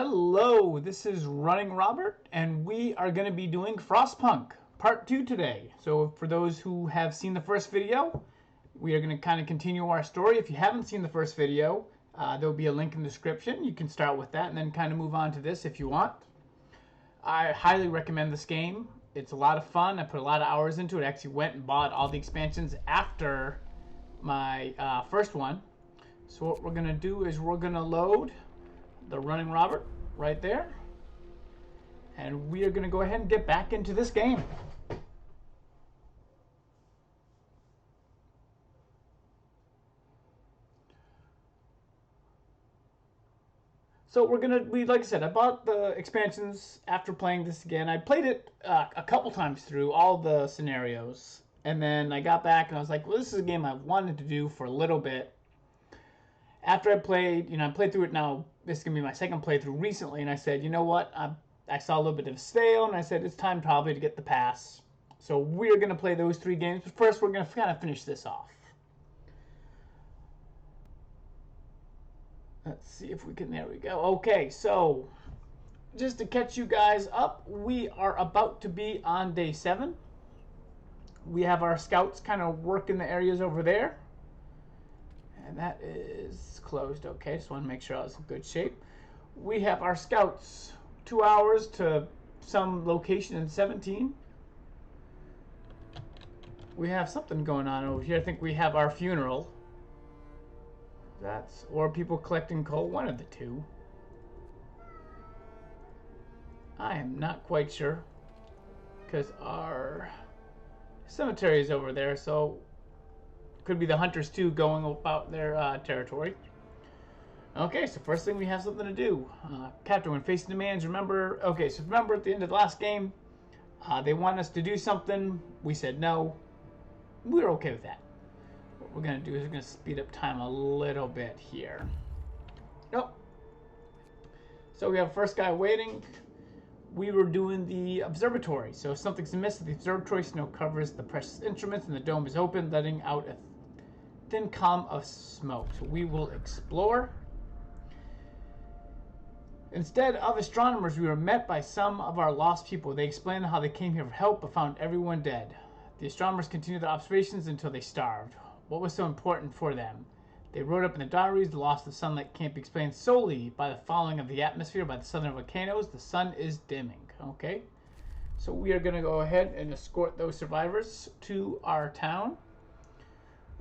Hello, this is Running Robert, and we are going to be doing Frostpunk Part 2 today. So for those who have seen the first video, we are going to kind of continue our story. If you haven't seen the first video, there will be a link in the description. You can start with that and then kind of move on to this if you want. I highly recommend this game. It's a lot of fun. I put a lot of hours into it. I actually went and bought all the expansions after my first one. So what we're going to do is we're going to load the Running Robert right there, and we are going to go ahead and get back into this game. So like I said, I bought the expansions after playing this again. I played it a couple times through all the scenarios, and then I got back and I was like, well, this is a game I've wanted to do for a little bit. After I played, I played through it now. This is going to be my second playthrough recently, and I said, you know what? I saw a little bit of a sale, and I said, it's time probably to get the pass. So we're going to play those 3 games, but first we're going to kind of finish this off. Let's see if we can, there we go. Okay, so just to catch you guys up, we are about to be on day 7. We have our scouts kind of working the areas over there. And that is closed. Okay, just want to make sure I was in good shape. We have our scouts 2 hours to some location in 17. We have something going on over here. I think we have our funeral. Or people collecting coal, one of the two. I am not quite sure, because our cemetery is over there, so could be the hunters too going about their territory. Okay, so first thing we have something to do. Captain, when facing demands, remember... Okay, so remember at the end of the last game, they want us to do something. We said no. We were okay with that. What we're going to do is we're going to speed up time a little bit here. Nope. So we have first guy waiting. We were doing the observatory. So if something's amiss at the observatory, snow covers the precious instruments and the dome is open, letting out a thin column of smoke. So we will explore. Instead of astronomers, we were met by some of our lost people. They explained how they came here for help but found everyone dead. The astronomers continued their observations until they starved. What was so important for them? They wrote up in their diaries, the loss of sunlight can't be explained solely by the falling of the atmosphere by the southern volcanoes. The sun is dimming. Okay, so we are going to go ahead and escort those survivors to our town.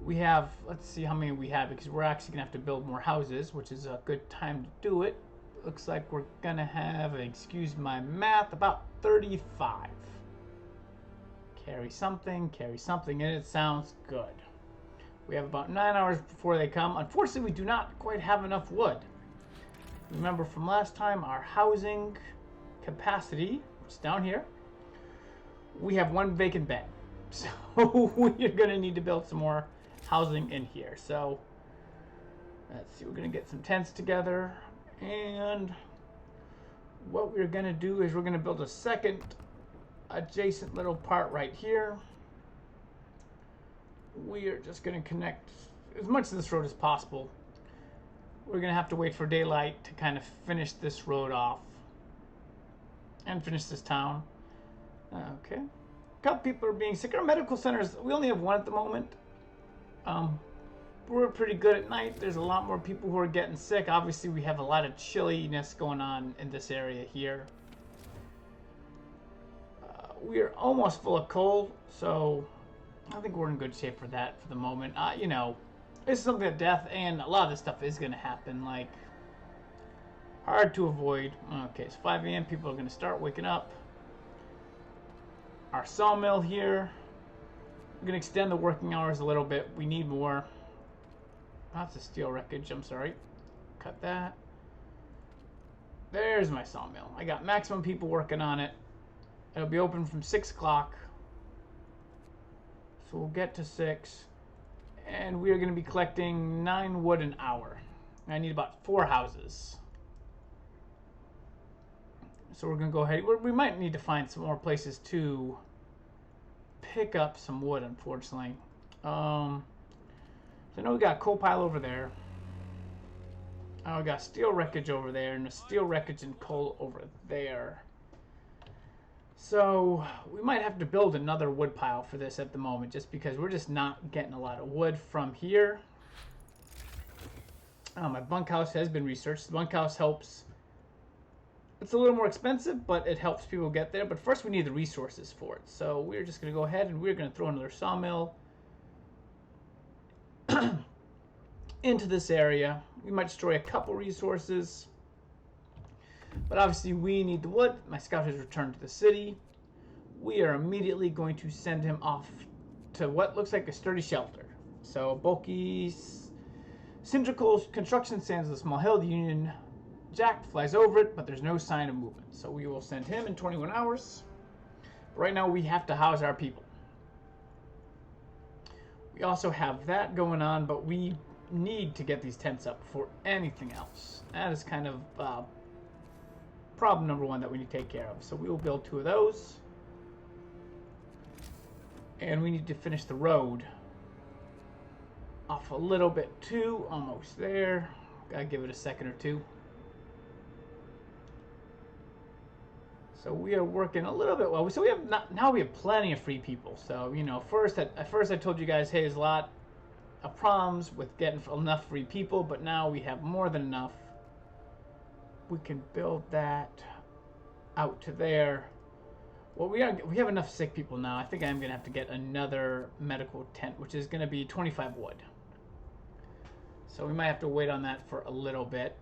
We have, let's see how many we have, because we're actually going to have to build more houses, which is a good time to do it. Looks like we're going to have, excuse my math, about 35. Carry something, and it sounds good. We have about 9 hours before they come. Unfortunately, we do not quite have enough wood. Remember from last time, our housing capacity, which is down here, we have 1 vacant bed. So we're going to need to build some more housing in here. So let's see, we're going to get some tents together, and what we're going to do is we're going to build a second adjacent little part right here. We are just going to connect as much of this road as possible. We're going to have to wait for daylight to kind of finish this road off and finish this town. Okay, a couple people are being sick. Our medical centers, we only have 1 at the moment. We're pretty good at night. There's a lot more people who are getting sick. Obviously, we have a lot of chilliness going on in this area here. We are almost full of coal, so I think we're in good shape for that for the moment. It's something that death and a lot of this stuff is going to happen. Like, hard to avoid. Okay, it's 5 a.m. People are going to start waking up. Our sawmill here. We're going to extend the working hours a little bit. We need more. Lots of steel wreckage, I'm sorry. Cut that. There's my sawmill. I got maximum people working on it. It'll be open from 6 o'clock. So we'll get to 6. And we are going to be collecting 9 wood an hour. I need about 4 houses. So we're going to go ahead. We might need to find some more places to pick up some wood, unfortunately. So I know we got a coal pile over there. Oh, we got steel wreckage over there and a steel wreckage and coal over there. So we might have to build another wood pile for this at the moment, just because we're just not getting a lot of wood from here. My bunkhouse has been researched. The bunkhouse helps. It's a little more expensive, but it helps people get there. But first we need the resources for it. So we're just going to go ahead and we're going to throw another sawmill into this area. We might destroy a couple resources, but obviously we need the wood. My scout has returned to the city. We are immediately going to send him off to what looks like a sturdy shelter. So bulky cylindrical construction stands on a small hill. The Union Jack flies over it, but there's no sign of movement. So we will send him in 21 hours. But right now we have to house our people. We also have that going on, but we need to get these tents up before anything else. That is kind of problem number one that we need to take care of. So we will build 2 of those. And we need to finish the road off a little bit too. Almost there. Gotta give it a second or two. So we are working a little bit well. So we have now we have plenty of free people. So, you know, at first I told you guys, hey, there's a lot of problems with getting enough free people, but now we have more than enough. We can build that out to there. Well, we have enough sick people now. I think I'm gonna have to get another medical tent, which is gonna be 25 wood. So we might have to wait on that for a little bit.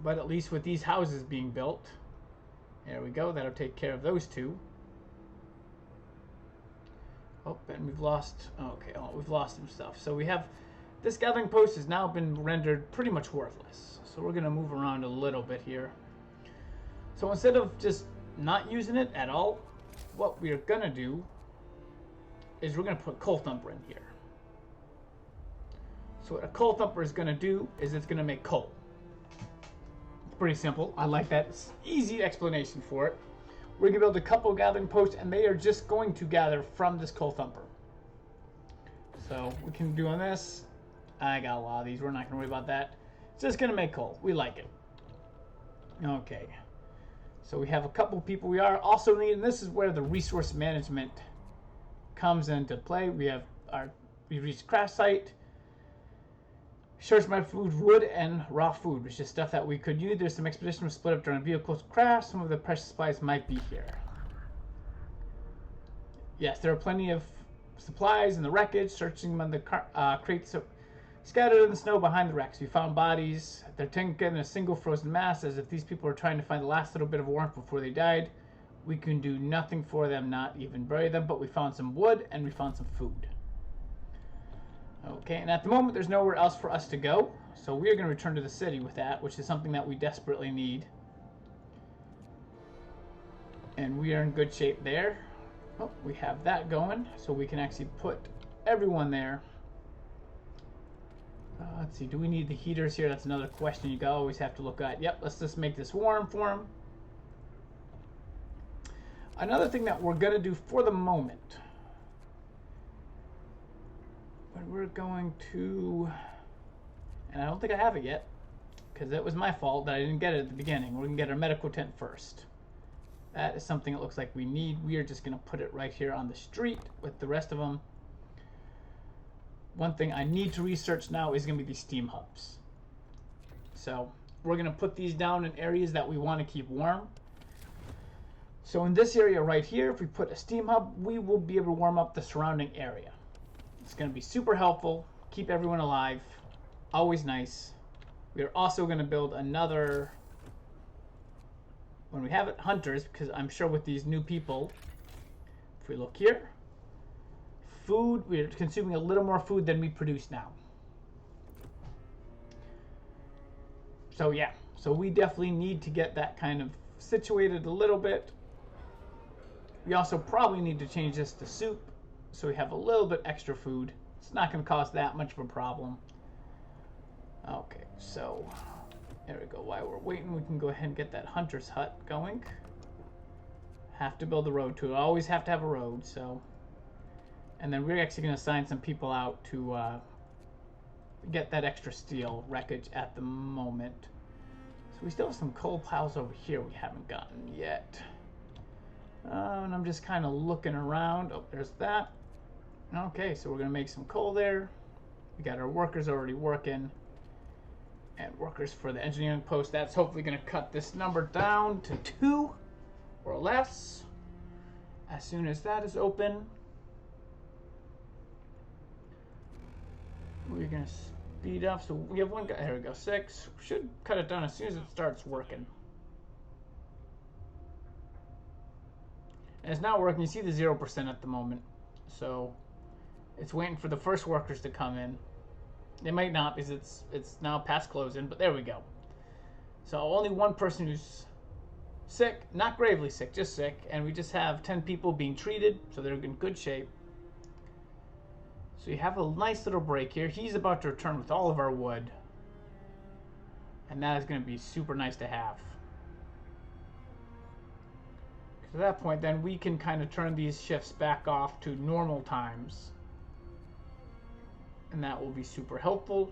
But at least with these houses being built, there we go. That'll take care of those 2. Oh, and we've lost. Okay, we've lost some stuff. So we have this gathering post has now been rendered pretty much worthless. So we're gonna move around a little bit here. So instead of just not using it at all, what we're gonna do is we're gonna put Coal Thumper in here. So what a Coal Thumper is gonna do is it's gonna make coal. It's pretty simple. I like that. It's easy explanation for it. We're gonna build a couple gathering posts, and they are just going to gather from this Coal Thumper. So we can do on this. I got a lot of these. We're not gonna worry about that. It's just gonna make coal. We like it. Okay. So we have a couple people. We are also needing. This is where the resource management comes into play. We've reached crash site. Search my food, wood, and raw food, which is stuff that we could use. There's some expedition was split up during a vehicle crash. Some of the precious supplies might be here. Yes, there are plenty of supplies in the wreckage. Searching them on the crates scattered in the snow behind the wrecks. We found bodies. They're taken in a single frozen mass, as if these people are trying to find the last little bit of warmth before they died. We can do nothing for them, not even bury them, but we found some wood and we found some food. Okay, and at the moment there's nowhere else for us to go, so we are going to return to the city with that, which is something that we desperately need. And we are in good shape there. Oh, we have that going, so we can actually put everyone there. Let's see, do we need the heaters here? That's another question you always have to look at. Yep, let's just make this warm for them. Another thing that we're going to do for the moment, but we're going to, and I don't think I have it yet, because it was my fault that I didn't get it at the beginning. We're going to get our medical tent first. That is something it looks like we need. We are just going to put it right here on the street with the rest of them. One thing I need to research now is going to be these steam hubs. So we're going to put these down in areas that we want to keep warm. So in this area right here, if we put a steam hub, we will be able to warm up the surrounding area. It's going to be super helpful, keep everyone alive, always nice. We are also going to build another, when we have it, hunters, because I'm sure with these new people, if we look here, food, we're consuming a little more food than we produce now. So yeah, so we definitely need to get that kind of situated a little bit. We also probably need to change this to soup, so we have a little bit extra food. It's not going to cause that much of a problem. Okay, so there we go. While we're waiting, we can go ahead and get that hunter's hut going. Have to build the road to it. Always have to have a road, so. And then we're actually going to assign some people out to get that extra steel wreckage at the moment. So we still have some coal piles over here we haven't gotten yet. And I'm just kind of looking around. Oh, there's that. Okay, so we're going to make some coal there. We got our workers already working. And workers for the engineering post. That's hopefully going to cut this number down to 2 or less as soon as that is open. We're going to speed up. So we have one guy. There we go. 6. Should cut it down as soon as it starts working. And it's not working. You see the 0% at the moment. So it's waiting for the first workers to come in. It might not because it's now past closing, but there we go. So only one person who's sick, not gravely sick, just sick, and we just have 10 people being treated, so they're in good shape. So you have a nice little break here. He's about to return with all of our wood, and that is going to be super nice to have. At that point, then we can kind of turn these shifts back off to normal times. And that will be super helpful.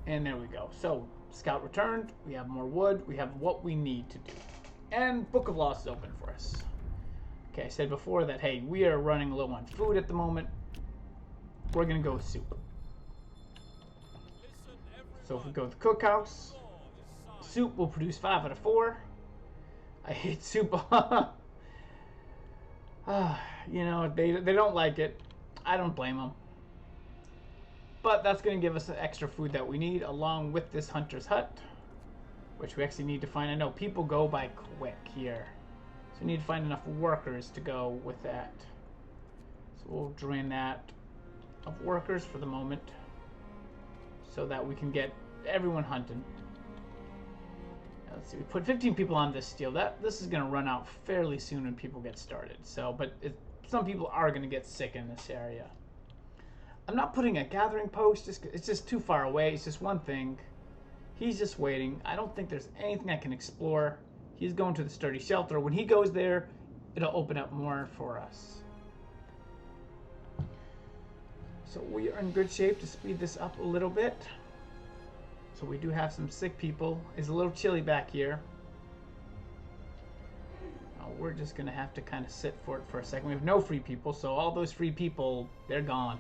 And there we go. So, scout returned. We have more wood. We have what we need to do. And Book of Loss is open for us. Okay, I said before that, hey, we are running low on food at the moment. We're going to go with soup. So if we go with the cookhouse, soup will produce 5 out of 4. I hate soup. You know, they don't like it. I don't blame them. But that's going to give us the extra food that we need along with this hunter's hut, which we actually need to find. I know people go by quick here. So we need to find enough workers to go with that. So we'll drain that of workers for the moment so that we can get everyone hunting. Let's see, we put 15 people on this steel. This is going to run out fairly soon when people get started. So, but some people are going to get sick in this area. I'm not putting a gathering post. It's just too far away. It's just one thing. He's just waiting. I don't think there's anything I can explore. He's going to the sturdy shelter. When he goes there, it'll open up more for us. So we are in good shape to speed this up a little bit. So we do have some sick people. It's a little chilly back here. We're just going to have to kind of sit for it for a second. We have no free people, so all those free people, they're gone.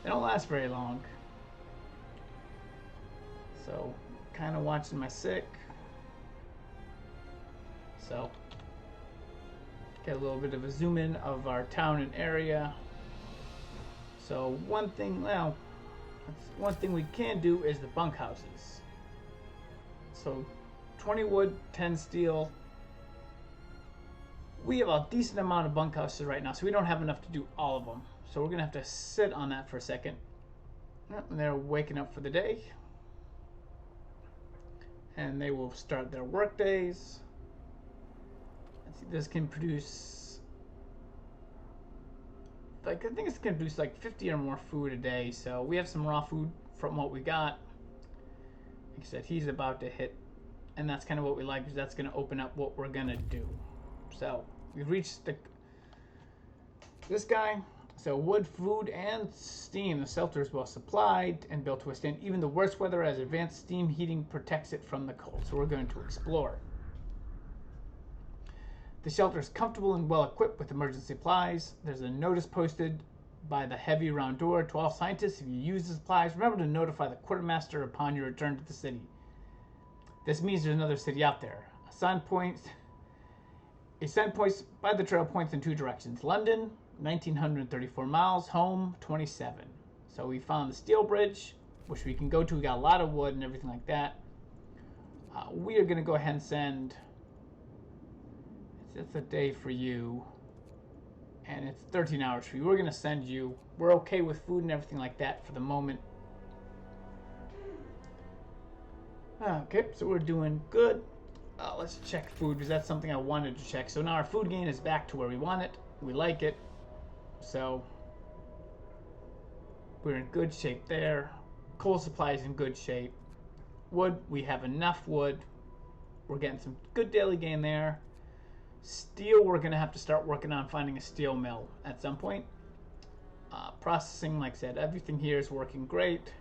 They don't last very long. So, kind of watching my sick. So, get a little bit of a zoom in of our town and area. So, one thing we can do is the bunkhouses. So, 20 wood, 10 steel. We have a decent amount of bunkhouses right now, so we don't have enough to do all of them. So we're going to have to sit on that for a second. And they're waking up for the day. And they will start their work days. Let's see, this can produce, like, I think it's going to produce like 50 or more food a day. So we have some raw food from what we got. Like I said, he's about to hit. And that's kind of what we like, because that's going to open up what we're going to do. So we've reached this guy. So wood, food, and steam. The shelter is well supplied and built to withstand even the worst weather, as advanced steam heating protects it from the cold. So we're going to explore. The shelter is comfortable and well equipped with emergency supplies. There's a notice posted by the heavy round door to all scientists. If you use the supplies, remember to notify the quartermaster upon your return to the city. This means there's another city out there. A sign points by the trail points in 2 directions. London, 1,934 miles. Home, 27. So we found the steel bridge, which we can go to. We got a lot of wood and everything like that. We are going to go ahead and send. It's a day for you. And it's 13 hours for you. We're going to send you. We're okay with food and everything like that for the moment. Okay, so we're doing good. Let's check food, because that's something I wanted to check. So now our food gain is back to where we want it. We like it. So we're in good shape there. Coal supply is in good shape. Wood, we have enough wood. We're getting some good daily gain there. Steel, we're going to have to start working on finding a steel mill at some point. processing, like I said, everything here is working great.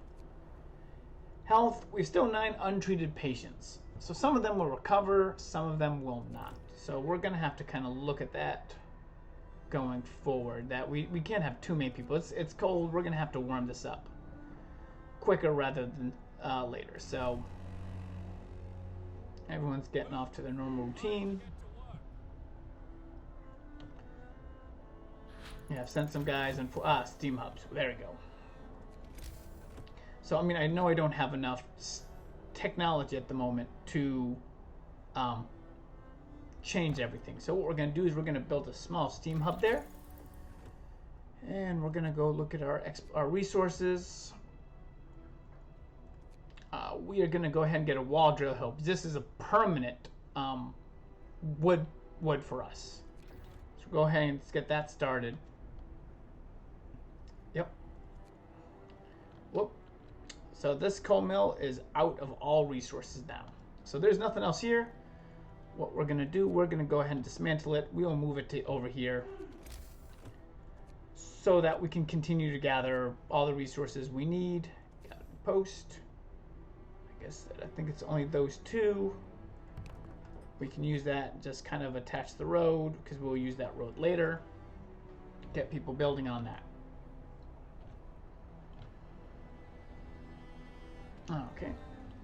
Health, we have still 9 untreated patients. So some of them will recover, some of them will not. So we're going to have to kind of look at that going forward. That we can't have too many people. It's cold. We're going to have to warm this up quicker rather than later. So everyone's getting off to their normal routine. Yeah, I've sent some guys and steam hubs. There we go. So I mean, I know I don't have enough technology at the moment to change everything. So what we're going to do is we're going to build a small steam hub there, and we're going to go look at our resources. We are going to go ahead and get a wall drill hill. This is a permanent wood for us. So go ahead and get that started. Yep. Whoop. So this coal mill is out of all resources now. So there's nothing else here. What we're going to do, we're going to go ahead and dismantle it. We will move it to over here so that we can continue to gather all the resources we need. Post. I think it's only those 2. We can use that and just kind of attach the road, because we'll use that road later. Get people building on that. Okay.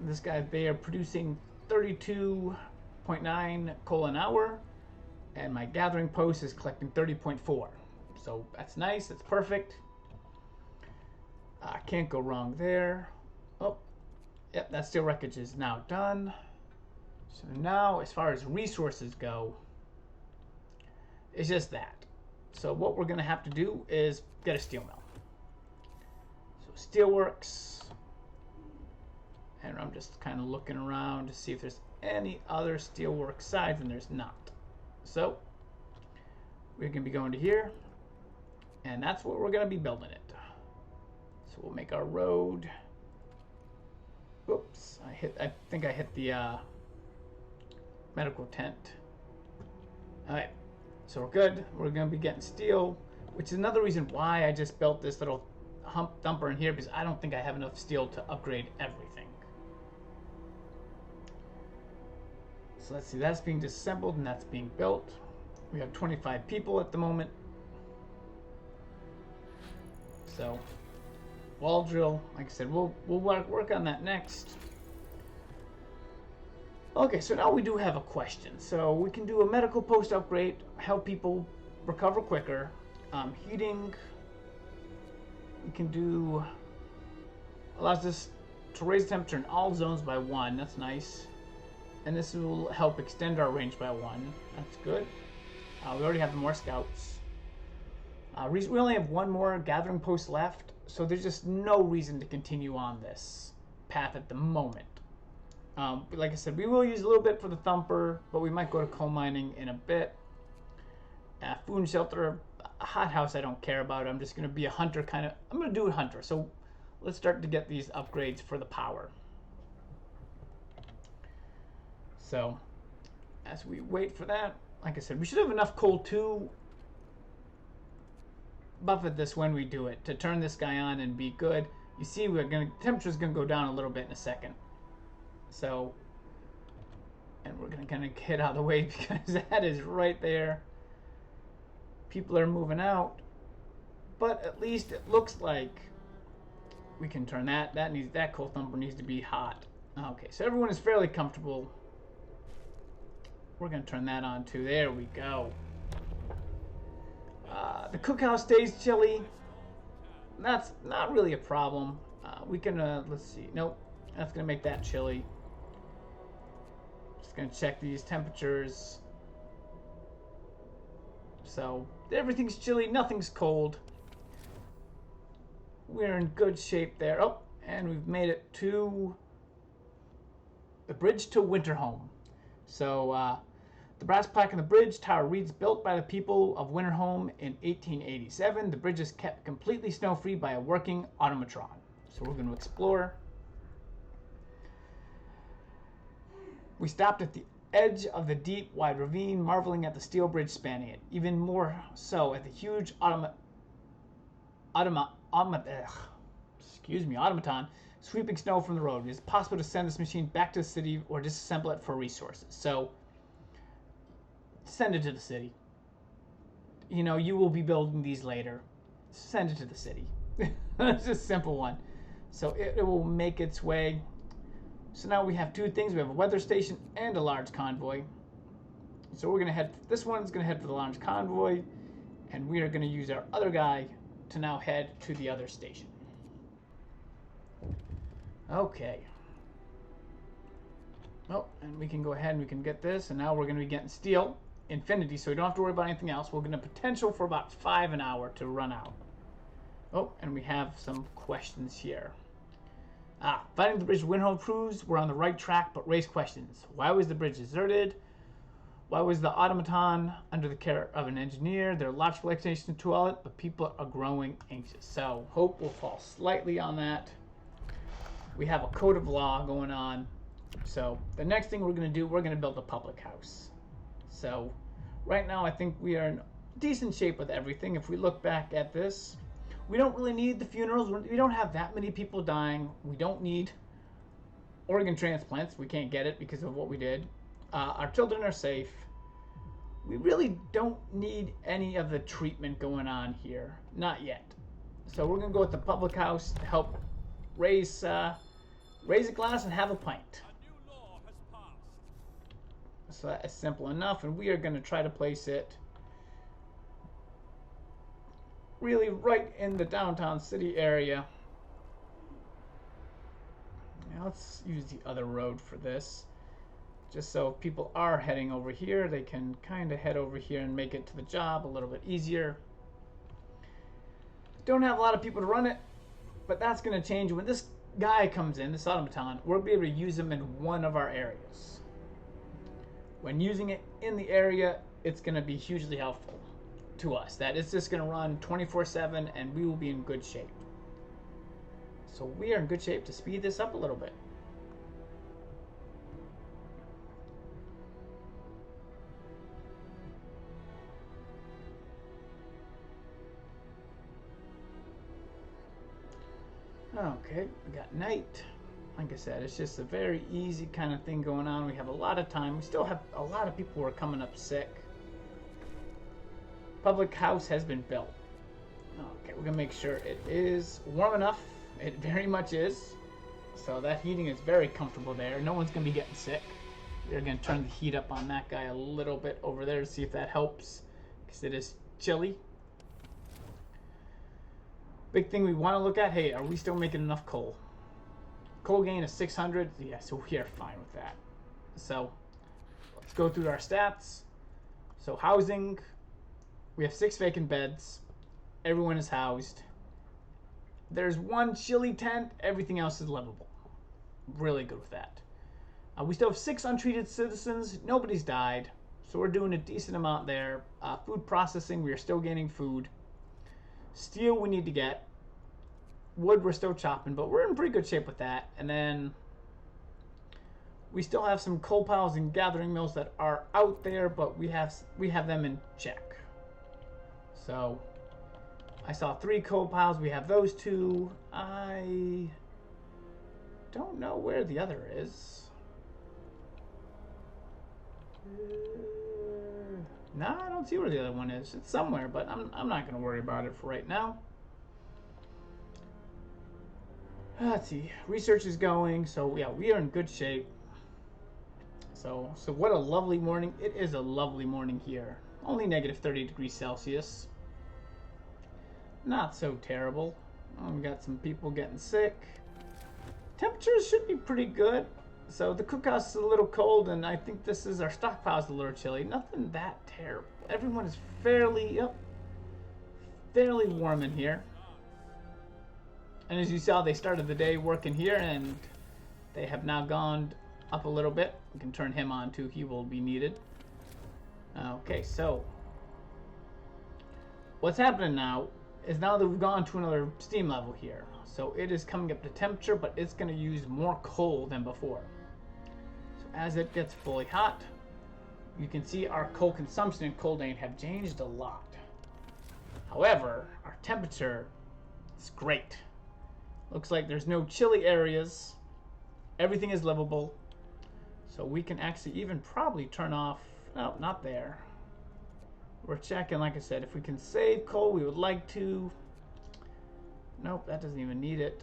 This guy, they are producing 32.9 coal an hour, and my gathering post is collecting 30.4. So that's nice. That's perfect. Can't go wrong there. Oh. Yep, that steel wreckage is now done. So now, as far as resources go, it's just that. So what we're going to have to do is get a steel mill. So steelworks, and I'm just kind of looking around to see if there's any other steelworks sides, and there's not. So we're going to be going to here, and that's what we're going to be building it. So we'll make our road. Oops, I think I hit the medical tent. Alright, so we're good. We're going to be getting steel, which is another reason why I just built this little hump dumper in here, because I don't think I have enough steel to upgrade everything. So let's see, that's being disassembled and that's being built. We have 25 people at the moment. So wall drill, like I said, we'll work on that next. Okay, so now we do have a question. So we can do a medical post upgrade, help people recover quicker. Heating, we can do, allows us to raise the temperature in all zones by 1. That's nice. And this will help extend our range by 1. That's good. We already have more scouts. We only have 1 more gathering post left, so there's just no reason to continue on this path at the moment. Like I said, we will use a little bit for the thumper, but we might go to coal mining in a bit. Food and shelter, a hothouse I don't care about. I'm just going to be a hunter kind of. I'm going to do a hunter. So let's start to get these upgrades for the power. So as we wait for that, like I said, we should have enough coal to buffet this when we do it, to turn this guy on and be good. You see, temperature's going to go down a little bit in a second. So, and we're going to kind of get out of the way because that is right there. People are moving out, but at least it looks like we can turn that. That coal thumper needs to be hot. Okay, so everyone is fairly comfortable. We're going to turn that on too. There we go. The cookhouse stays chilly. That's not really a problem. We can, let's see. Nope, that's going to make that chilly. Just going to check these temperatures. So everything's chilly, nothing's cold. We're in good shape there. Oh, and we've made it to the bridge to Winterhome. So the brass plaque on the bridge tower reads, built by the people of Winterhome in 1887. The bridge is kept completely snow-free by a working automatron. So we're going to explore. We stopped at the edge of the deep, wide ravine, marveling at the steel bridge spanning it. Even more so at the huge automaton sweeping snow from the road. It is possible to send this machine back to the city or disassemble it for resources. So, send it to the city. You know, you will be building these later. Send it to the city. It's a simple one. So it will make its way. So now we have two things. We have a weather station and a large convoy. So we're going to head, this one's going to head for the large convoy. And we are going to use our other guy to now head to the other station. Okay. Oh, and we can go ahead and we can get this. And now we're going to be getting steel infinity, so we don't have to worry about anything else. We're going to potential for about 5 an hour to run out. Oh, and we have some questions here. Finding the bridge Windholm proves we're on the right track, but raise questions. Why was the bridge deserted? Why was the automaton under the care of an engineer? There are lots of explanations to all it, but people are growing anxious. So hope will fall slightly on that. We have a code of law going on. So the next thing we're going to do, we're going to build a public house. So right now I think we are in decent shape with everything. If we look back at this, we don't really need the funerals. We don't have that many people dying. We don't need organ transplants. We can't get it because of what we did. Our children are safe. We really don't need any of the treatment going on here. Not yet. So we're going to go with the public house to help raise a glass and have a pint. So that is simple enough, and we are going to try to place it really right in the downtown city area. Now let's use the other road for this, just so if people are heading over here, they can kind of head over here and make it to the job a little bit easier. Don't have a lot of people to run it, but that's going to change when this guy comes in, this automaton. We'll be able to use him in one of our areas. When using it in the area, it's going to be hugely helpful to us. That it's just going to run 24/7 and we will be in good shape. So we are in good shape to speed this up a little bit. Okay, we got night. Like I said, it's just a very easy kind of thing going on. We have a lot of time. We still have a lot of people who are coming up sick. Public house has been built. Okay, we're going to make sure it is warm enough. It very much is. So that heating is very comfortable there. No one's going to be getting sick. We're going to turn the heat up on that guy a little bit over there to see if that helps, because it is chilly. Big thing we want to look at, hey, are we still making enough coal? Coal gain is 600. Yeah, so we are fine with that. So let's go through our stats. So housing, we have 6 vacant beds. Everyone is housed. There's 1 chilly tent. Everything else is livable. Really good with that. We still have 6 untreated citizens. Nobody's died. So we're doing a decent amount there. Food processing, we are still gaining food. Steel we need to get. Wood we're still chopping, but we're in pretty good shape with that. And then we still have some coal piles and gathering mills that are out there, but we have them in check. So I saw 3 coal piles. We have those 2. I don't know where the other is. No, I don't see where the other one is. It's somewhere, but I'm not going to worry about it for right now. Let's see. Research is going, so yeah, we are in good shape. So what a lovely morning. It is a lovely morning here. Only negative 30 degrees Celsius. Not so terrible. We got some people getting sick. Temperatures should be pretty good. So the cookhouse is a little cold, and I think this is our stockpile's a little chilly. Nothing that terrible. Everyone is fairly warm in here. And as you saw, they started the day working here, and they have now gone up a little bit. We can turn him on too. He will be needed. Okay, so what's happening now is now that we've gone to another steam level here. So it is coming up to temperature, but it's going to use more coal than before. So as it gets fully hot, you can see our coal consumption and coal gain have changed a lot. However, our temperature It's great. Looks like there's no chilly areas. Everything is livable. So we can actually even probably turn off... No, not there. We're checking, like I said, if we can save coal, we would like to. Nope, that doesn't even need it.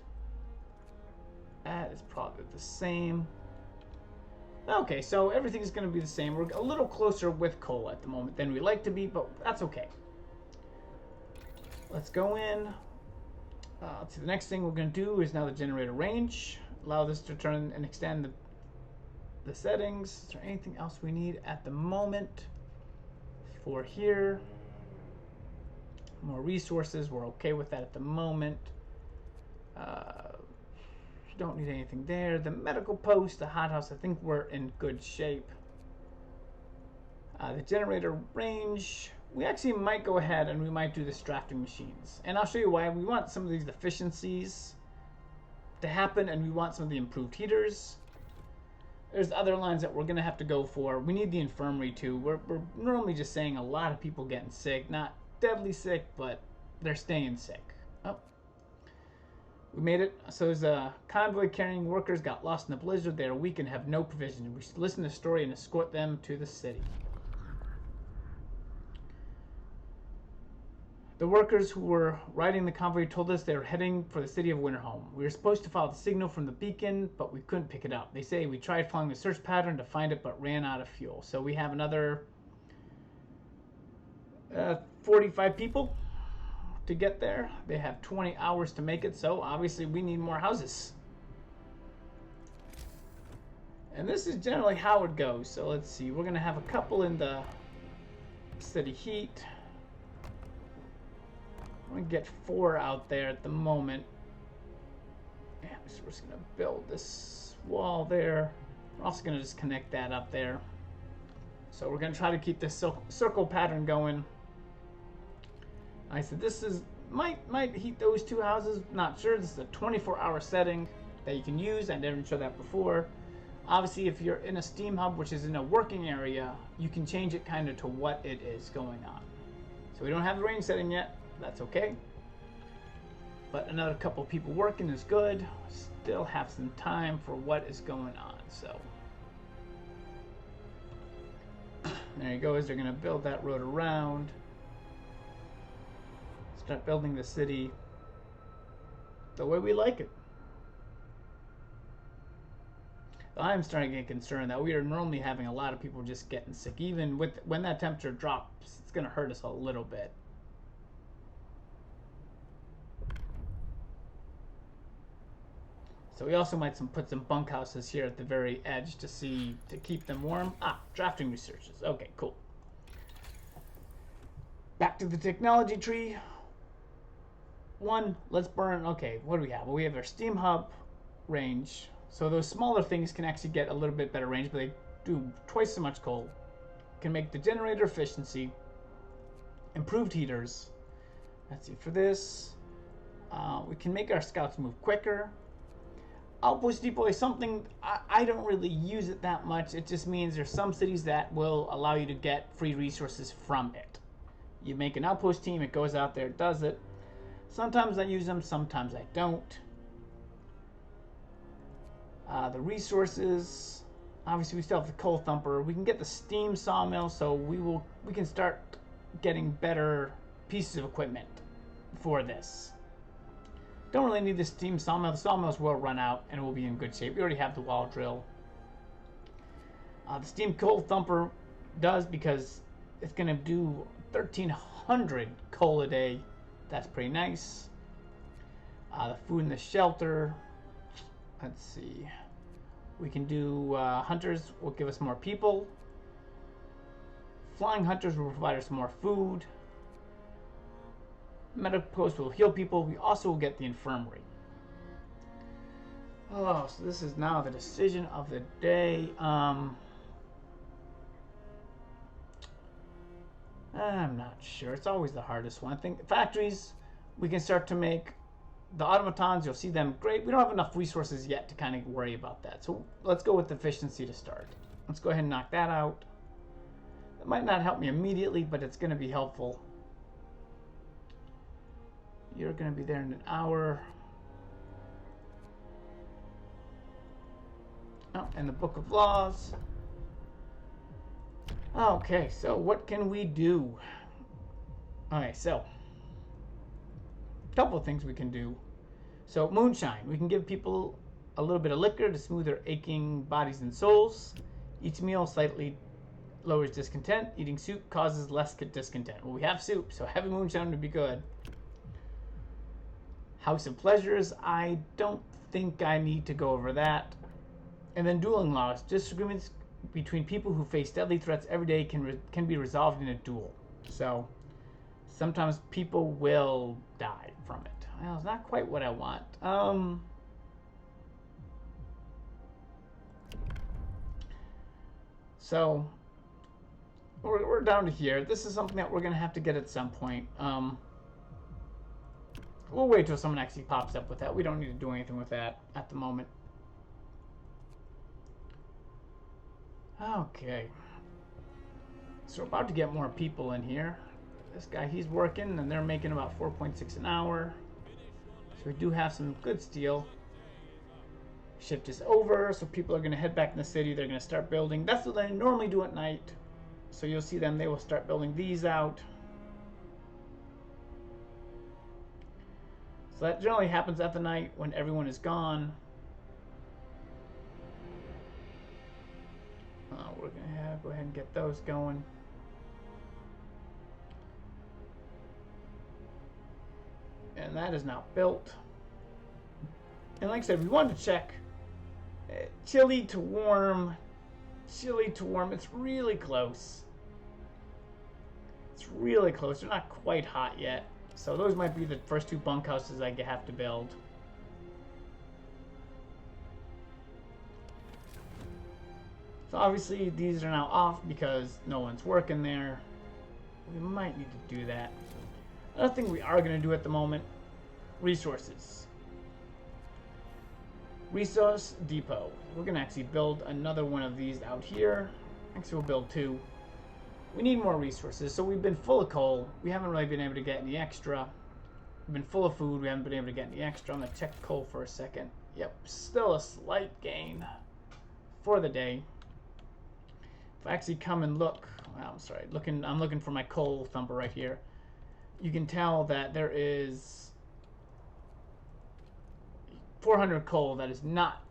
That is probably the same. Okay, so everything's going to be the same. We're a little closer with coal at the moment than we like to be, but that's okay. Let's go in. Let's see, the next thing we're going to do is now the generator range. Allow this to turn and extend the settings. Is there anything else we need at the moment for here? More resources. We're okay with that at the moment. Don't need anything there. The medical post, the hothouse, I think we're in good shape. The generator range, we actually might go ahead and we might do the drafting machines. And I'll show you why. We want some of these efficiencies to happen, and we want some of the improved heaters. There's other lines that we're going to have to go for. We need the infirmary too. We're normally just saying a lot of people getting sick. Not deadly sick, but they're staying sick. Oh, we made it. So there's a convoy carrying workers got lost in the blizzard. They are weak and have no provision. We should listen to the story and escort them to the city. The workers who were riding the convoy told us they were heading for the city of Winterhome. We were supposed to follow the signal from the beacon, but we couldn't pick it up. They say we tried following the search pattern to find it, but ran out of fuel. So we have another 45 people to get there. They have 20 hours to make it, so obviously we need more houses. And this is generally how it goes. So let's see. We're going to have a couple in the city heat. I'm going to get 4 out there at the moment. Yeah, so we're just going to build this wall there. We're also going to just connect that up there. So we're going to try to keep this circle pattern going. I said this is might heat those 2 houses. Not sure. This is a 24-hour setting that you can use. I didn't show that before. Obviously, if you're in a steam hub, which is in a working area, you can change it kind of to what it is going on. So we don't have the range setting yet. That's okay. But another couple of people working is good. Still have some time for what is going on. So there you go. As they're going to build that road around. Start building the city the way we like it. I'm starting to get concerned that we are normally having a lot of people just getting sick. Even with when that temperature drops, it's going to hurt us a little bit. So we also might put some bunkhouses here at the very edge to keep them warm. Drafting researches. Okay, cool. Back to the technology tree. 1, let's burn. Okay, what do we have? Well, we have our steam hub range. So those smaller things can actually get a little bit better range, but they do twice so much coal. Can make the generator efficiency. Improved heaters. Let's see, for this, we can make our scouts move quicker. Outpost depot is something I don't really use it that much. It just means there's some cities that will allow you to get free resources from it. You make an outpost team, it goes out there, does it. Sometimes I use them, sometimes I don't. The resources, obviously we still have the coal thumper. We can get the steam sawmill, so we can start getting better pieces of equipment for this. Don't really need the steam sawmill. The sawmills will run out and we'll be in good shape. We already have the wall drill. The steam coal thumper does, because it's going to do 1,300 coal a day. That's pretty nice. The food and the shelter. Let's see. We can do hunters will give us more people. Flying hunters will provide us more food. Medical post will heal people. We also will get the infirmary. Oh, so this is now the decision of the day. I'm not sure. It's always the hardest one. I think factories, we can start to make the automatons. You'll see them great. We don't have enough resources yet to kind of worry about that. So let's go with efficiency to start. Let's go ahead and knock that out. That might not help me immediately, but it's going to be helpful. You're going to be there in an hour. Oh, and the Book of Laws. Okay, so what can we do? Okay, so a couple of things we can do. So moonshine, we can give people a little bit of liquor to smooth their aching bodies and souls. Each meal slightly lowers discontent. Eating soup causes less discontent. Well, we have soup, so heavy moonshine would be good. House of Pleasures, I don't think I need to go over that. And then dueling laws, disagreements between people who face deadly threats every day can be resolved in a duel. So sometimes people will die from it. Well, it's not quite what I want. So we're down to here. This is something that we're gonna have to get at some point. We'll wait till someone actually pops up with that. We don't need to do anything with that at the moment. Okay. So we're about to get more people in here. This guy, he's working, and they're making about 4.6 an hour. So we do have some good steel. Shift is over, so people are going to head back in the city. They're going to start building. That's what they normally do at night. So you'll see them. They will start building these out. So that generally happens at the night when everyone is gone. We're going to go ahead and get those going. And that is now built. And like I said, we wanted to check chilly to warm. Chilly to warm. It's really close. It's really close. They're not quite hot yet. So those might be the first two bunkhouses I have to build. So obviously these are now off because no one's working there. We might need to do that. Another thing we are going to do at the moment, resources. Resource depot. We're going to actually build another one of these out here. Actually, we'll build two. We need more resources. So we've been full of coal. We haven't really been able to get any extra. We've been full of food. We haven't been able to get any extra. I'm going to check coal for a second. Yep, still a slight gain for the day. If I actually come and look, well, I'm sorry, I'm looking for my coal thumper right here. You can tell that there is 400 coal that has not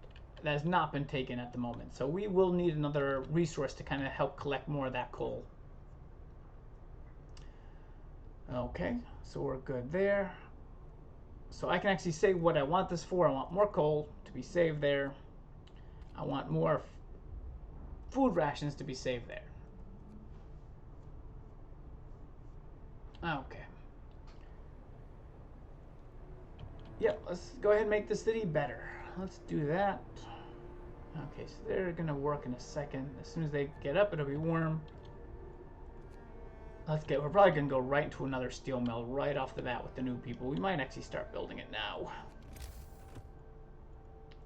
been taken at the moment. So we will need another resource to kind of help collect more of that coal. Okay, so we're good there. So I can actually say what I want this for. I want more coal to be saved there. I want more food rations to be saved there. Okay. Yep, let's go ahead and make the city better. Let's do that. Okay, so they're gonna work in a second. As soon as they get up, it'll be warm. We're probably gonna go right into another steel mill right off the bat with the new people. We might actually start building it now.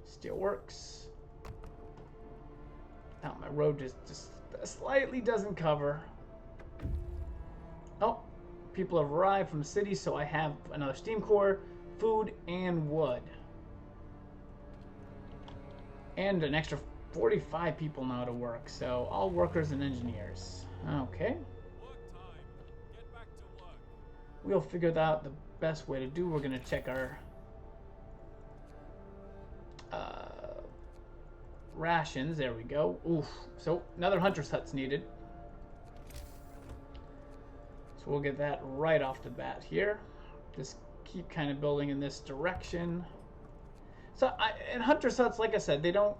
Steel works. Now my road just slightly doesn't cover. Oh, people have arrived from the city, so I have another steam core, food, and wood. And an extra 45 people now to work, so all workers and engineers. Okay. We'll figure out the best way to do. We're going to check our rations. There we go. Oof. So another hunter's hut's needed. So we'll get that right off the bat here. Just keep kind of building in this direction. So and hunter's huts, like I said, they don't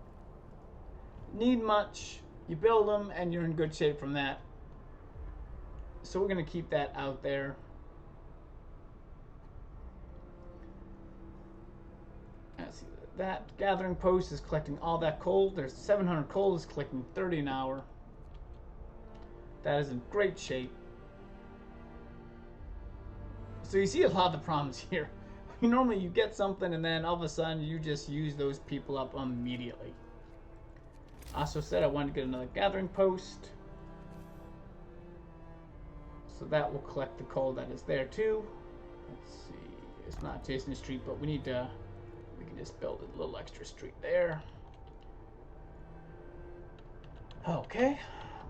need much. You build them and you're in good shape from that. So we're going to keep that out there. Let's see, that gathering post is collecting all that coal. There's 700 coal, is collecting 30 an hour. That is in great shape. So you see a lot of the problems here. Normally you get something and then all of a sudden you just use those people up immediately. I also said I wanted to get another gathering post. So that will collect the coal that is there too. Let's see. It's not adjacent to street, but we need to. We can just build a little extra street there. Okay.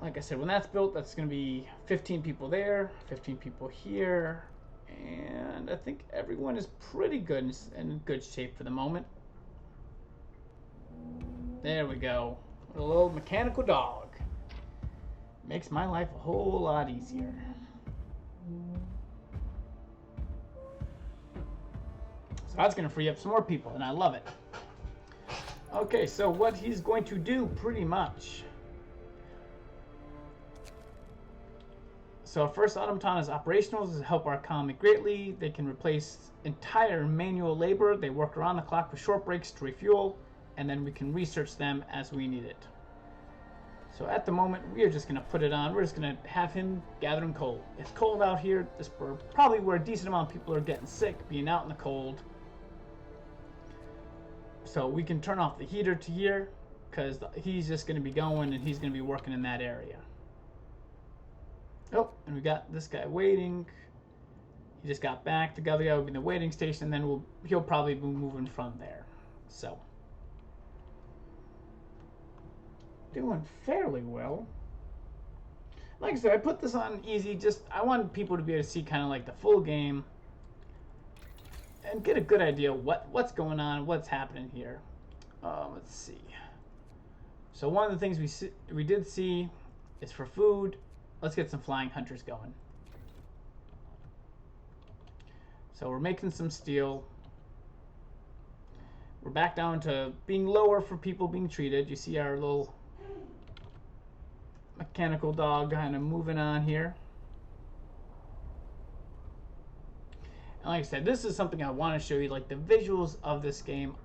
Like I said, when that's built, that's going to be 15 people there, 15 people here, and I think everyone is pretty good in good shape for the moment. There we go. A little mechanical dog. Makes my life a whole lot easier. So that's going to free up some more people, and I love it. Okay, so what he's going to do, pretty much. So our first automaton is operational. This will help our economy greatly. They can replace entire manual labor. They work around the clock with short breaks to refuel, and then we can research them as we need it. So at the moment, we are just going to put it on. We're just going to have him gathering coal. It's cold out here. This is probably where a decent amount of people are getting sick, being out in the cold. So we can turn off the heater to here, because he's just going to be going and he's going to be working in that area. Oh, and we got this guy waiting. He just got back. The other guy will be in the waiting station, and then he'll probably be moving from there. So, doing fairly well. Like I said, I put this on easy. I wanted people to be able to see kind of like the full game and get a good idea what's going on, what's happening here. Let's see. So one of the things we did see is for food. Let's get some flying hunters going. So we're making some steel. We're back down to being lower for people being treated. You see our little mechanical dog kind of moving on here. And like I said, this is something I want to show you. Like the visuals of this game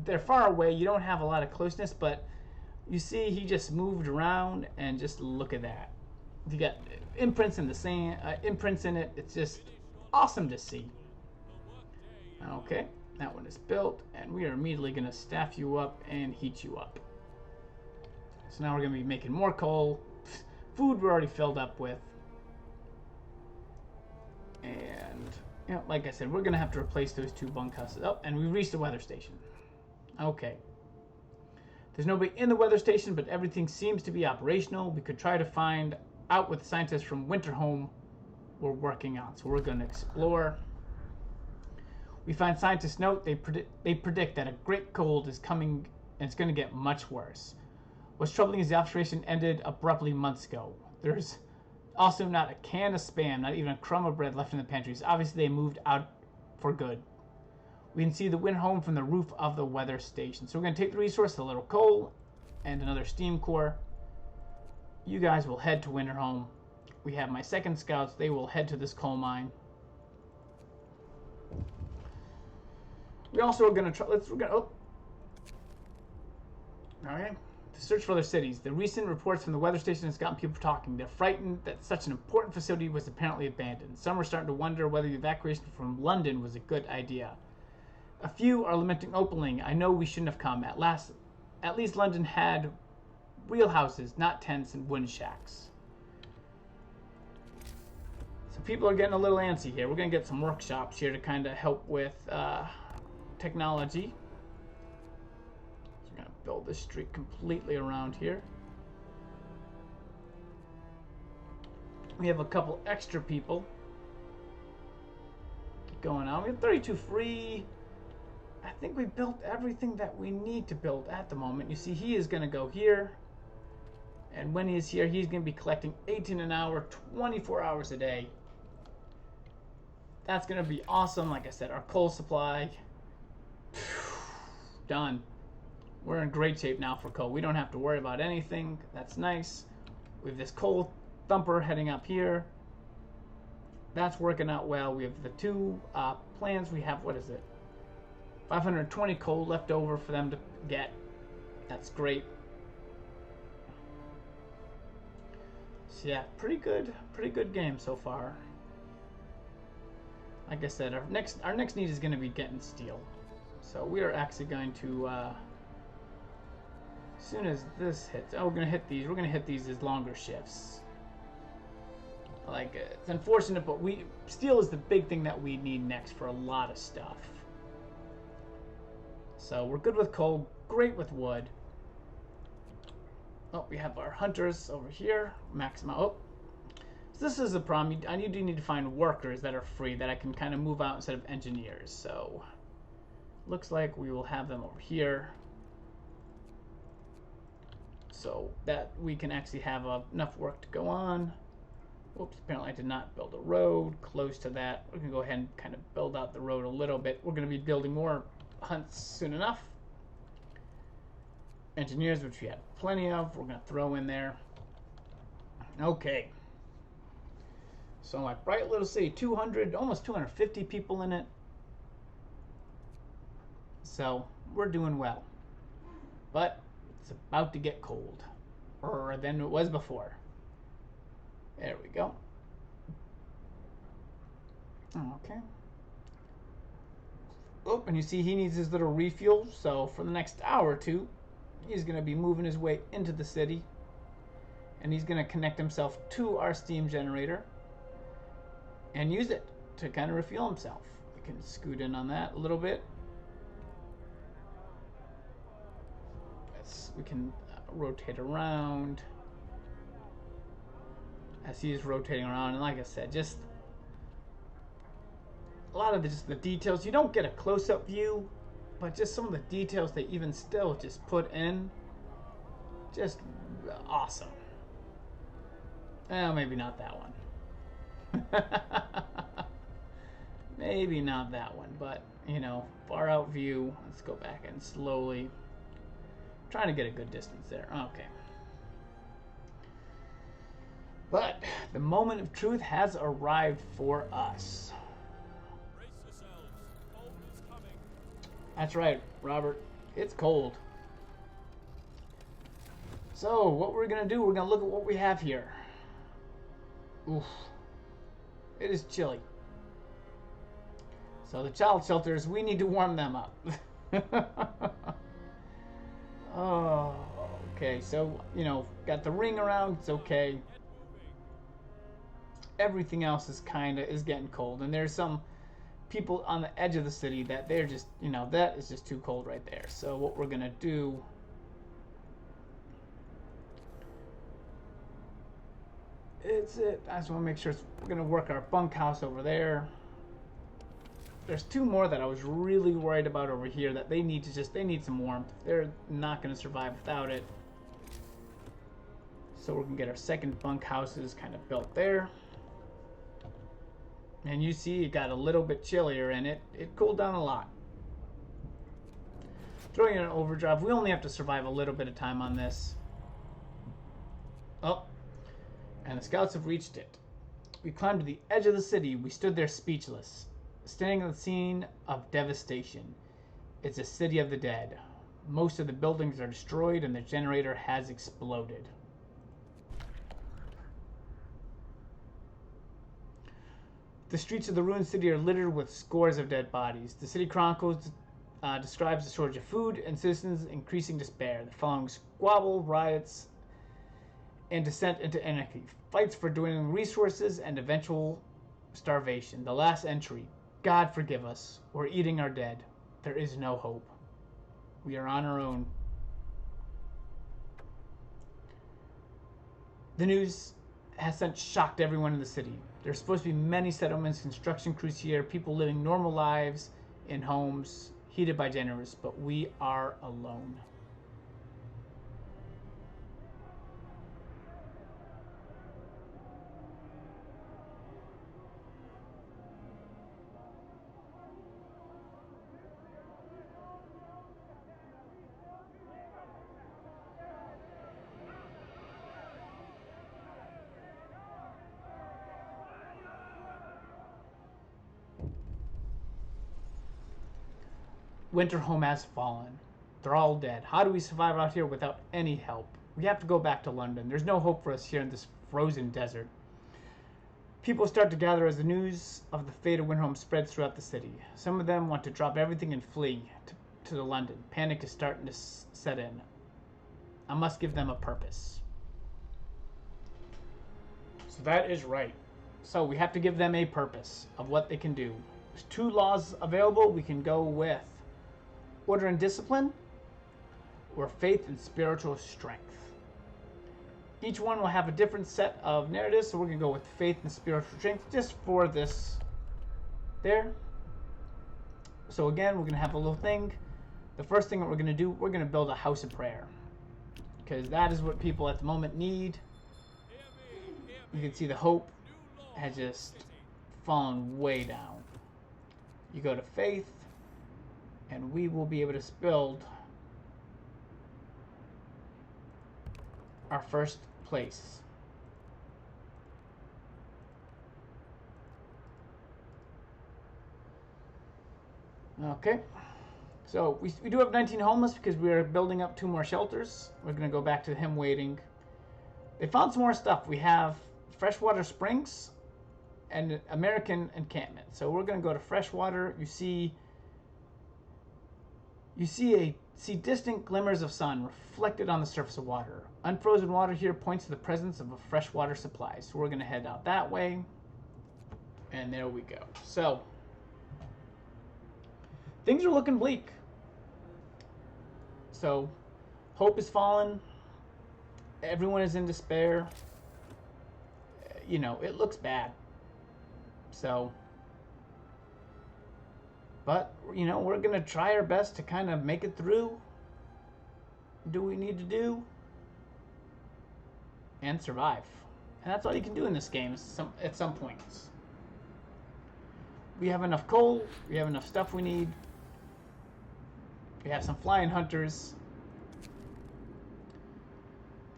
they're far away. You don't have a lot of closeness, but you see he just moved around, and just look at that. You got imprints in the sand, imprints in it. It's just awesome to see. Okay, that one is built, and we are immediately going to staff you up and heat you up. So now we're going to be making more coal. Food we're already filled up with. And, you know, like I said, we're going to have to replace those two bunkhouses. Oh, and we reached the weather station. Okay. There's nobody in the weather station, but everything seems to be operational. We could try to find out what the scientists from Winterhome were working on. So we're going to explore. We find scientists note they predict that a great cold is coming, and it's going to get much worse. What's troubling is the observation ended abruptly months ago. There's also not a can of Spam, not even a crumb of bread left in the pantries. Obviously, they moved out for good. We can see the Winterhome from the roof of the weather station. So we're going to take the resource, a little coal, and another steam core. You guys will head to Winterhome. We have my second scouts. They will head to this coal mine. We also are going to try. Okay. To search for other cities. The recent reports from the weather station has gotten people talking. They're frightened that such an important facility was apparently abandoned. Some are starting to wonder whether the evacuation from London was a good idea. A few are lamenting openly. I know we shouldn't have come. At least London had real houses, not tents and wooden shacks. So people are getting a little antsy here. We're going to get some workshops here to kind of help with technology. So we're going to build this street completely around here. We have a couple extra people going on. We have 32 free. I think we built everything that we need to build at the moment. You see, he is going to go here. And when he is here, he's going to be collecting 18 an hour, 24 hours a day. That's going to be awesome. Like I said, our coal supply, done. We're in great shape now for coal. We don't have to worry about anything. That's nice. We have this coal thumper heading up here. That's working out well. We have the two plans. We have, what is it? 520 coal left over for them to get. That's great. So yeah, pretty good game so far. Like I said, our next need is going to be getting steel. So we are actually going to, as soon as this hits, we're going to hit these. We're going to hit these as longer shifts. Like, it's unfortunate, but steel is the big thing that we need next for a lot of stuff. So we're good with coal, great with wood. Oh, we have our hunters over here. Maximum. Oh, so this is a problem. I do need to find workers that are free that I can kind of move out instead of engineers. So looks like we will have them over here, so that we can actually have enough work to go on. Whoops, apparently I did not build a road close to that. We can go ahead and kind of build out the road a little bit. We're going to be building more hunts soon enough. Engineers, which we have plenty of, we're going to throw in there. Okay. So my bright little city, 200, almost 250 people in it. So we're doing well. But it's about to get cold. Or than it was before. There we go. Okay. Oh, and you see he needs his little refuel. So for the next hour or two, he's going to be moving his way into the city. And he's going to connect himself to our steam generator. And use it to kind of refuel himself. We can scoot in on that a little bit. We can rotate around as he's rotating around, and like I said, just a lot of the details. You don't get a close-up view, but just some of the details they even still just put in, just awesome. Well, maybe not that one. Maybe not that one, but you know, far out view. Let's go back and slowly trying to get a good distance there. Okay. But the moment of truth has arrived for us. Brace yourselves. Cold is coming. That's right, Robert. It's cold. So, what we're going to do, we're going to look at what we have here. Oof. It is chilly. So, the child shelters, we need to warm them up. Oh, okay. So, you know, got the ring around. It's okay. Everything else is getting cold, and there's some people on the edge of the city that they're just, you know, that is just too cold right there. So what we're gonna do I just want to make sure we're gonna work our bunkhouse over there. There's two more that I was really worried about over here that they need some warmth. They're not going to survive without it. So we're going to get our second bunkhouses kind of built there. And you see it got a little bit chillier in it. It cooled down a lot. Throwing in an overdrive. We only have to survive a little bit of time on this. Oh. And the scouts have reached it. We climbed to the edge of the city. We stood there speechless. Standing on the scene of devastation. It's a city of the dead. Most of the buildings are destroyed and the generator has exploded. The streets of the ruined city are littered with scores of dead bodies. The city chronicles describes the shortage of food and citizens' increasing despair. The following squabble, riots, and descent into anarchy. Fights for dwindling resources and eventual starvation. The last entry. God forgive us. We're eating our dead. There is no hope. We are on our own. The news has since shocked everyone in the city. There's supposed to be many settlements, construction crews here, people living normal lives in homes, heated by generators, but we are alone. Winterhome has fallen. They're all dead. How do we survive out here without any help? We have to go back to London. There's no hope for us here in this frozen desert. People start to gather as the news of the fate of Winterhome spreads throughout the city. Some of them want to drop everything and flee to London. Panic is starting to set in. I must give them a purpose. So that is right. So we have to give them a purpose of what they can do. There's 2 laws available. We can go with order and discipline, or faith and spiritual strength. Each one will have a different set of narratives, so we're going to go with faith and spiritual strength just for this there. So again, we're going to have a little thing. The first thing that we're going to do, we're going to build a house of prayer, because that is what people at the moment need. You can see the hope has just fallen way down. You go to faith, and we will be able to build our first place. Okay, so we do have 19 homeless because we are building up 2 more shelters. We're going to go back to him waiting. They found some more stuff. We have Freshwater Springs and American encampment. So we're going to go to Freshwater. You see distant glimmers of sun reflected on the surface of water. Unfrozen water here points to the presence of a freshwater supply. So we're going to head out that way. And there we go. So things are looking bleak. So hope is fallen. Everyone is in despair. You know, it looks bad. So, but, you know, we're going to try our best to kind of make it through. Do what we need to do. And survive. And that's all you can do in this game at some points. We have enough coal. We have enough stuff we need. We have some flying hunters.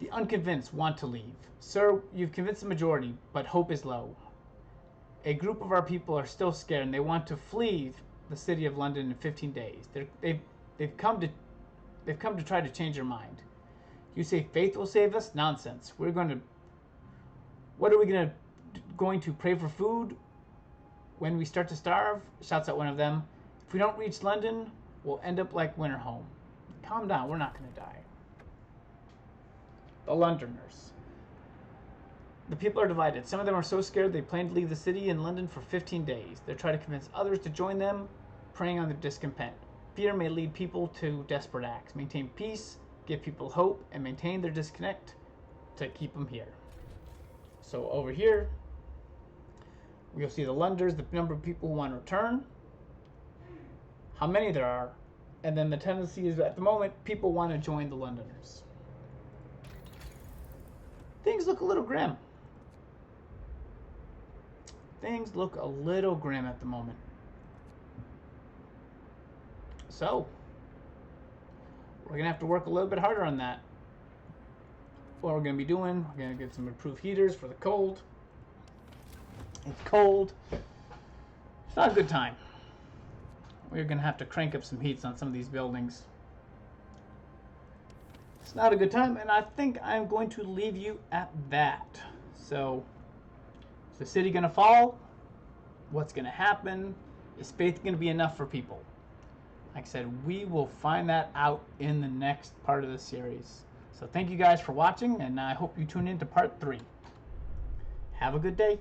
The unconvinced want to leave. Sir, you've convinced the majority, but hope is low. A group of our people are still scared, and they want to flee the city of London in 15 days. They've come to try to change their mind. You say faith will save us? Nonsense. What are we going to pray for food when we start to starve? Shouts out one of them. If we don't reach London, we'll end up like Winterhome. Calm down. We're not going to die. The Londoners. The people are divided. Some of them are so scared they plan to leave the city in London for 15 days. They try to convince others to join them, preying on their discontent. Fear may lead people to desperate acts. Maintain peace, give people hope, and maintain their disconnect to keep them here. So over here, we'll see the Londoners, the number of people who want to return, how many there are, and then the tendency is at the moment, people want to join the Londoners. Things look a little grim. Things look a little grim at the moment. So, we're going to have to work a little bit harder on that. What we're going to be doing, we're going to get some improved heaters for the cold. It's cold. It's not a good time. We're going to have to crank up some heats on some of these buildings. It's not a good time, and I think I'm going to leave you at that. So, is the city going to fall? What's going to happen? Is faith going to be enough for people? Like I said, we will find that out in the next part of the series. So thank you guys for watching, and I hope you tune in to part 3. Have a good day.